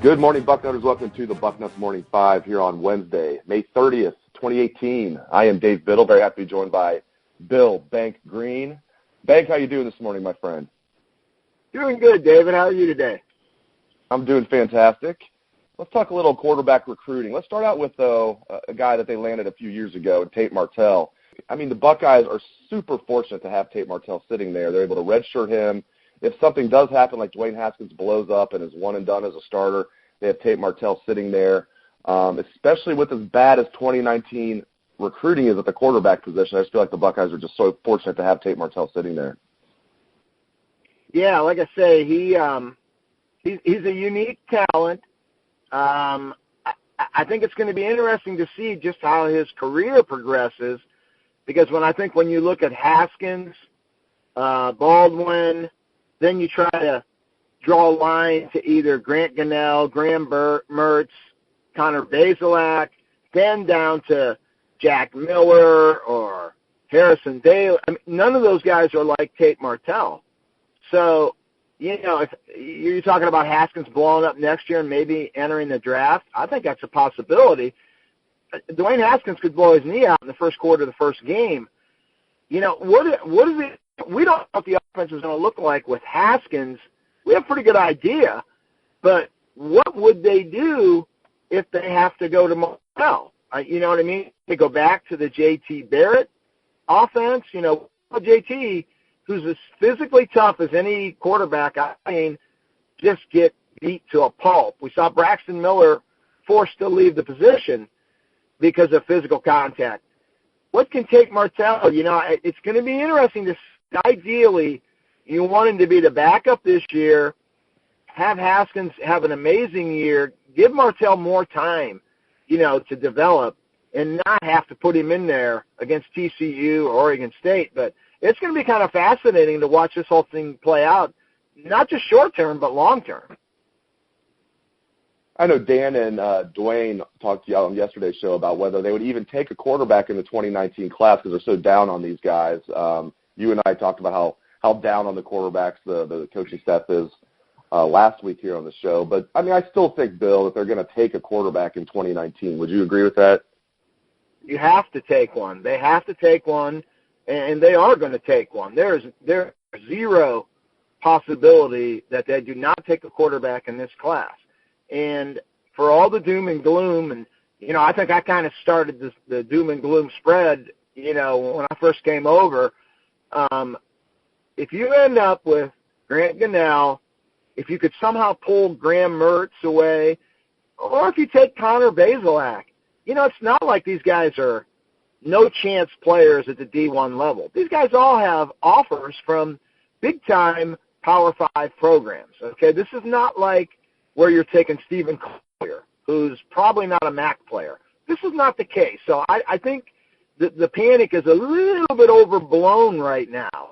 Good morning, Bucknutters. Welcome to the Bucknuts Morning 5 here on Wednesday, May 30th, 2018. I am Dave Biddle, very happy to be joined by Bill Bank Greene. Bank, how you doing this morning, my friend? Doing good, David. How are you today? I'm doing fantastic. Let's talk a little quarterback recruiting. Let's start out with, though, a guy that they landed a few years ago, Tate Martell. I mean, the Buckeyes are super fortunate to have Tate Martell sitting there. They're able to redshirt him. If something does happen, like Dwayne Haskins blows up and is one and done as a starter, they have Tate Martell sitting there. Especially with as bad as 2019 recruiting is at the quarterback position, I just feel like the Buckeyes are just so fortunate to have Tate Martell sitting there. Yeah, like I say, he's a unique talent. I think it's going to be interesting to see just how his career progresses, because when you look at Haskins, Baldwin, then you try to draw a line to either Grant Gunnell, Graham Mertz, Connor Bazelak, then down to Jack Miller or Harrison Bailey. I mean, none of those guys are like Tate Martell. So, if you're talking about Haskins blowing up next year and maybe entering the draft, I think that's a possibility. Dwayne Haskins could blow his knee out in the first quarter of the first game. What is it? We don't know what the offense is going to look like with Haskins. We have a pretty good idea, but what would they do if they have to go to Martell? You know what I mean? They go back to the J.T. Barrett offense. J.T., who's as physically tough as any quarterback I've seen, just get beat to a pulp. We saw Braxton Miller forced to leave the position because of physical contact. What can Tate Martell? It's going to be interesting to see. Ideally, you want him to be the backup this year, have Haskins have an amazing year, give Martell more time, to develop, and not have to put him in there against TCU or Oregon State. But it's going to be kind of fascinating to watch this whole thing play out, not just short term, but long term. I know Dan and Dwayne talked to you on yesterday's show about whether they would even take a quarterback in the 2019 class because they're so down on these guys. You and I talked about how down on the quarterbacks the coaching staff is last week here on the show. But, I still think, Bill, that they're going to take a quarterback in 2019. Would you agree with that? You have to take one. They have to take one, and they are going to take one. There's zero possibility that they do not take a quarterback in this class. And for all the doom and gloom, and, I think I kind of started the doom and gloom spread, when I first came over. If you end up with Grant Gunnell, if you could somehow pull Graham Mertz away, or if you take Connor Bazelak, it's not like these guys are no-chance players at the D1 level. These guys all have offers from big-time Power 5 programs, okay? This is not like where you're taking Stephen Collier, who's probably not a MAC player. This is not the case. So I think the panic is a little bit overblown right now.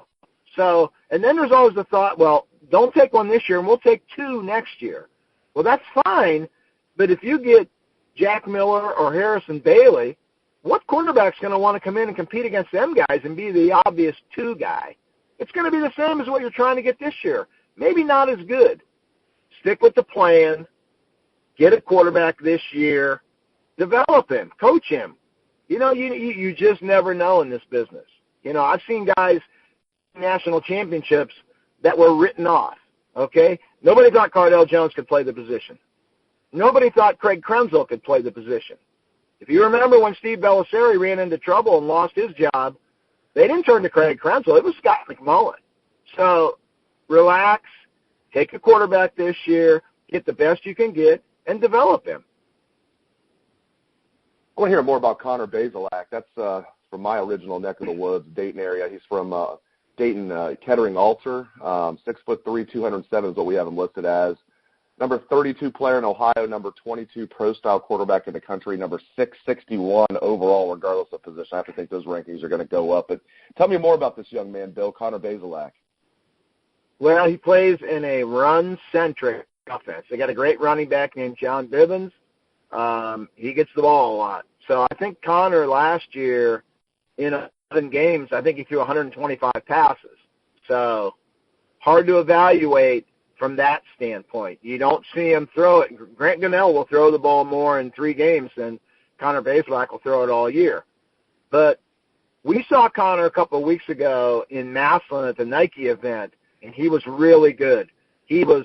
So, and then there's always the thought, well, don't take one this year and we'll take two next year. Well, that's fine, but if you get Jack Miller or Harrison Bailey, what quarterback's going to want to come in and compete against them guys and be the obvious two guy? It's going to be the same as what you're trying to get this year. Maybe not as good. Stick with the plan, get a quarterback this year, develop him, coach him. You just never know in this business. I've seen guys national championships that were written off, okay? Nobody thought Cardell Jones could play the position. Nobody thought Craig Krenzel could play the position. If you remember when Steve Bellisari ran into trouble and lost his job, they didn't turn to Craig Krenzel. It was Scott McMullen. So relax, take a quarterback this year, get the best you can get, and develop him. I want to hear more about Connor Bazelak. That's from my original neck of the woods, Dayton area. He's from Dayton, Kettering Alter. 6'3", 207 is what we have him listed as. Number 32 player in Ohio, number 22 pro-style quarterback in the country, number 661 overall, regardless of position. I have to think those rankings are going to go up. But tell me more about this young man, Bill, Connor Bazelak. Well, he plays in a run-centric offense. They got a great running back named John Bivens. He gets the ball a lot. So I think Connor last year in 11 games, I think he threw 125 passes. So hard to evaluate from that standpoint. You don't see him throw it. Grant Gunnell will throw the ball more in 3 games than Connor Bazelak will throw it all year. But we saw Connor a couple of weeks ago in Massillon at the Nike event, and he was really good. He was,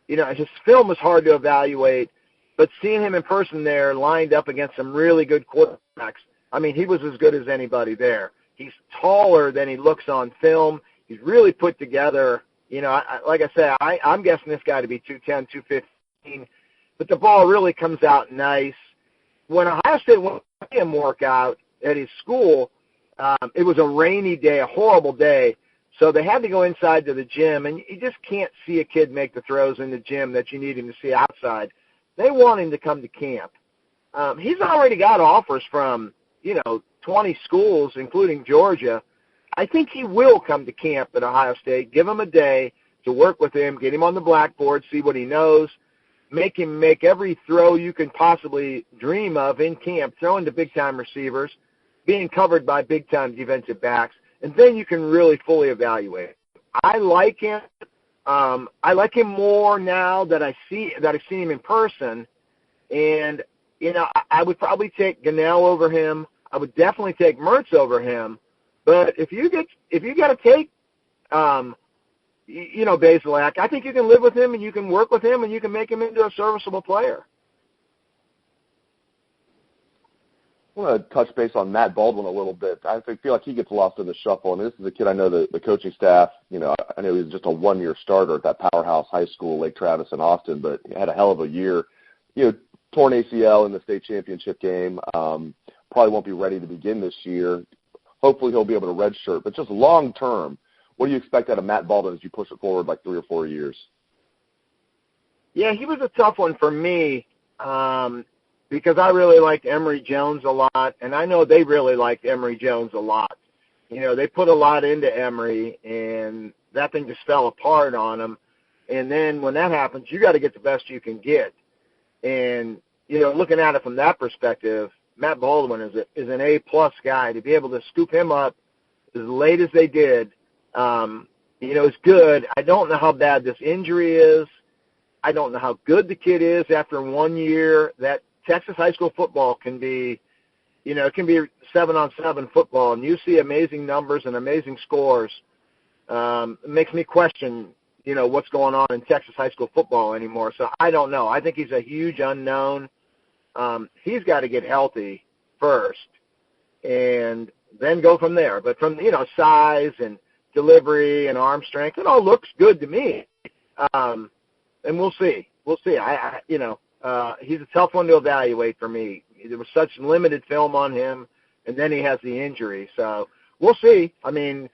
his film was hard to evaluate, but seeing him in person there lined up against some really good quarterbacks, I mean, he was as good as anybody there. He's taller than he looks on film. He's really put together. Like I said, I'm guessing this guy to be 210, 215, but the ball really comes out nice. When Ohio State went to him work out at his school, it was a rainy day, a horrible day, so they had to go inside to the gym, and you just can't see a kid make the throws in the gym that you need him to see outside. They want him to come to camp. He's already got offers from, 20 schools, including Georgia. I think he will come to camp at Ohio State, give him a day to work with him, get him on the blackboard, see what he knows, make him make every throw you can possibly dream of in camp, throwing to big-time receivers, being covered by big-time defensive backs, and then you can really fully evaluate it. I like him. I like him more now that I've seen him in person, and I would probably take Gunnell over him. I would definitely take Mertz over him. But if you got to take, Bazelak, I think you can live with him and you can work with him and you can make him into a serviceable player. I want to touch base on Matt Baldwin a little bit. I feel like he gets lost in the shuffle. I mean, this is a kid I know the coaching staff, I know he was just a one-year starter at that powerhouse high school, Lake Travis in Austin, but he had a hell of a year. Torn ACL in the state championship game. Probably won't be ready to begin this year. Hopefully he'll be able to redshirt. But just long term, what do you expect out of Matt Baldwin as you push it forward like 3 or 4 years? Yeah, he was a tough one for me because I really liked Emory Jones a lot, and I know they really liked Emory Jones a lot. They put a lot into Emory, and that thing just fell apart on him. And then when that happens, you got to get the best you can get. And, looking at it from that perspective, Matt Baldwin is an A-plus guy. To be able to scoop him up as late as they did, is good. I don't know how bad this injury is. I don't know how good the kid is after 1 year. That Texas high school football can be, it can be 7-on-7 football, and you see amazing numbers and amazing scores. It makes me question, what's going on in Texas high school football anymore. So I don't know. I think he's a huge unknown. He's got to get healthy first and then go from there. But from, size and delivery and arm strength, it all looks good to me. And we'll see. He's a tough one to evaluate for me. There was such limited film on him, and then he has the injury. So we'll see. I mean,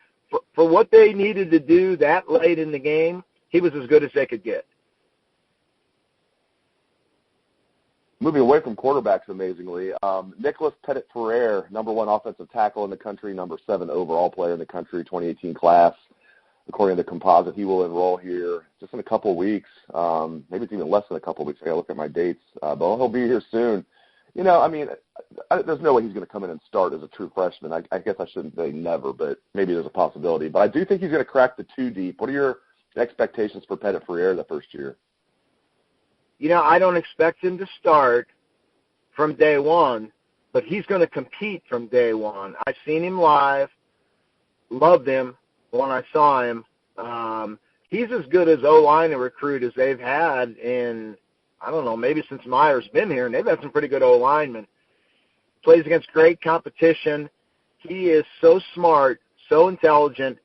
for what they needed to do that late in the game, he was as good as they could get. Moving away from quarterbacks, amazingly, Nicholas Petit-Frere, number 1 offensive tackle in the country, number 7 overall player in the country, 2018 class. According to the composite, he will enroll here just in a couple of weeks. Maybe it's even less than a couple of weeks. I got to look at my dates, but he'll be here soon. There's no way he's going to come in and start as a true freshman. I guess I shouldn't say never, but maybe there's a possibility. But I do think he's going to crack the 2 deep. What are your expectations for Petit-Frere the first year? I don't expect him to start from day one, but he's going to compete from day one. I've seen him live, loved him when I saw him. He's as good as O-line a recruit as they've had in, I don't know, maybe since Meyer's been here, and they've had some pretty good O-linemen. Plays against great competition. He is so smart, so intelligent,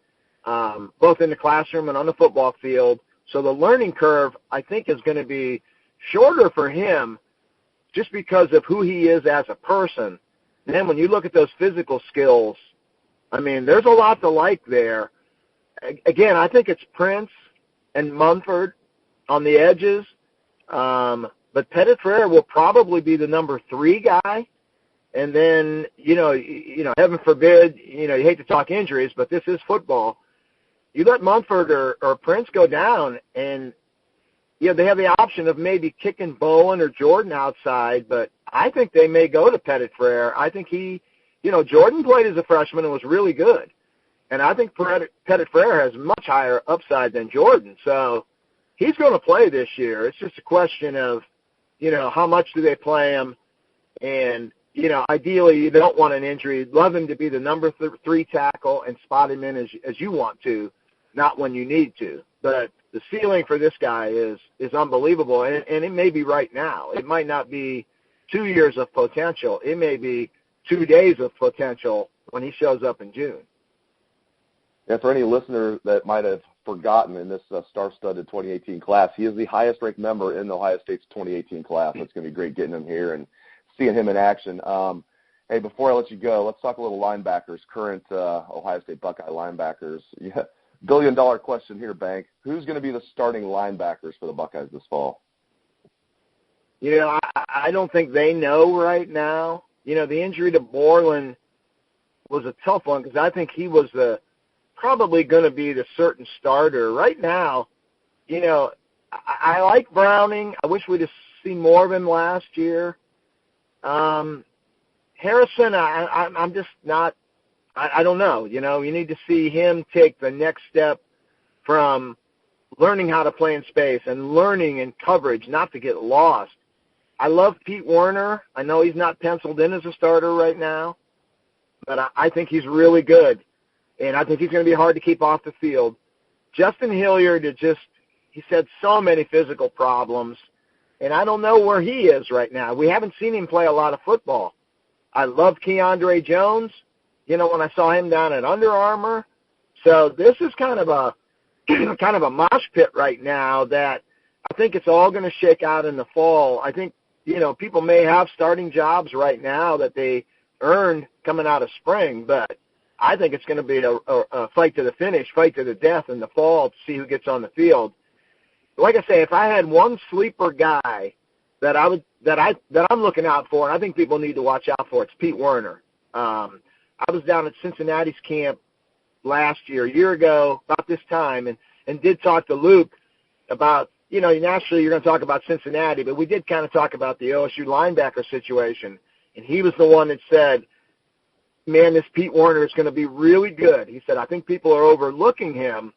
both in the classroom and on the football field. So the learning curve, I think, is going to be shorter for him just because of who he is as a person. And then when you look at those physical skills, I mean, there's a lot to like there. Again, I think it's Prince and Munford on the edges. But Petit-Frere will probably be the number 3 guy. And then, heaven forbid, you hate to talk injuries, but this is football. You let Munford or Prince go down, and they have the option of maybe kicking Bowen or Jordan outside, but I think they may go to Petit-Frere. I think Jordan played as a freshman and was really good. And I think Petit-Frere has much higher upside than Jordan. So he's going to play this year. It's just a question of, how much do they play him? And, ideally you don't want an injury. You'd love him to be the number 3 tackle and spot him in as you want to, not when you need to. But the ceiling for this guy is unbelievable, and it may be right now. It might not be 2 years of potential. It may be 2 days of potential when he shows up in June. And for any listener that might have forgotten, in this star-studded 2018 class, he is the highest-ranked member in Ohio State's 2018 class. It's going to be great getting him here and seeing him in action. Hey, before I let you go, let's talk a little linebackers, current Ohio State Buckeye linebackers. Yeah, billion-dollar question here, Bank. Who's going to be the starting linebackers for the Buckeyes this fall? I don't think they know right now. The injury to Borland was a tough one because I think he was probably going to be the certain starter. Right now, I like Browning. I wish we'd have seen more of him last year. Harrison, I'm just not – I don't know. You need to see him take the next step from learning how to play in space and learning in coverage, not to get lost. I love Pete Werner. I know he's not penciled in as a starter right now, but I think he's really good, and I think he's going to be hard to keep off the field. Justin Hilliard, he's had so many physical problems, and I don't know where he is right now. We haven't seen him play a lot of football. I love Keandre Jones, when I saw him down at Under Armour. So this is kind of a mosh pit right now that I think it's all going to shake out in the fall. I think, people may have starting jobs right now that they earned coming out of spring, but I think it's going to be a fight to the finish, fight to the death in the fall to see who gets on the field. Like I say, if I had one sleeper guy that I'm looking out for, and I think people need to watch out for, it's Pete Werner. I was down at Cincinnati's camp last year, a year ago, about this time, and did talk to Luke about, naturally you're going to talk about Cincinnati, but we did kind of talk about the OSU linebacker situation. And he was the one that said, man, this Pete Werner is going to be really good. He said, I think people are overlooking him,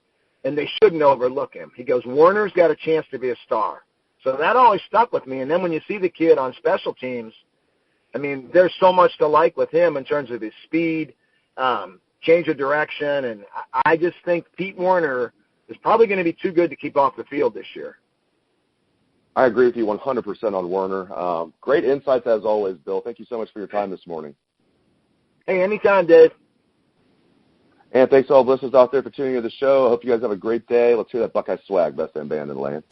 and they shouldn't overlook him. He goes, Werner's got a chance to be a star. So that always stuck with me. And then when you see the kid on special teams, I mean, there's so much to like with him in terms of his speed, change of direction, and I just think Pete Werner is probably going to be too good to keep off the field this year. I agree with you 100% on Werner. Great insights as always, Bill. Thank you so much for your time this morning. Hey, anytime, Dave. And thanks to all the listeners out there for tuning in to the show. I hope you guys have a great day. Let's hear that Buckeye swag, best damn band in the land.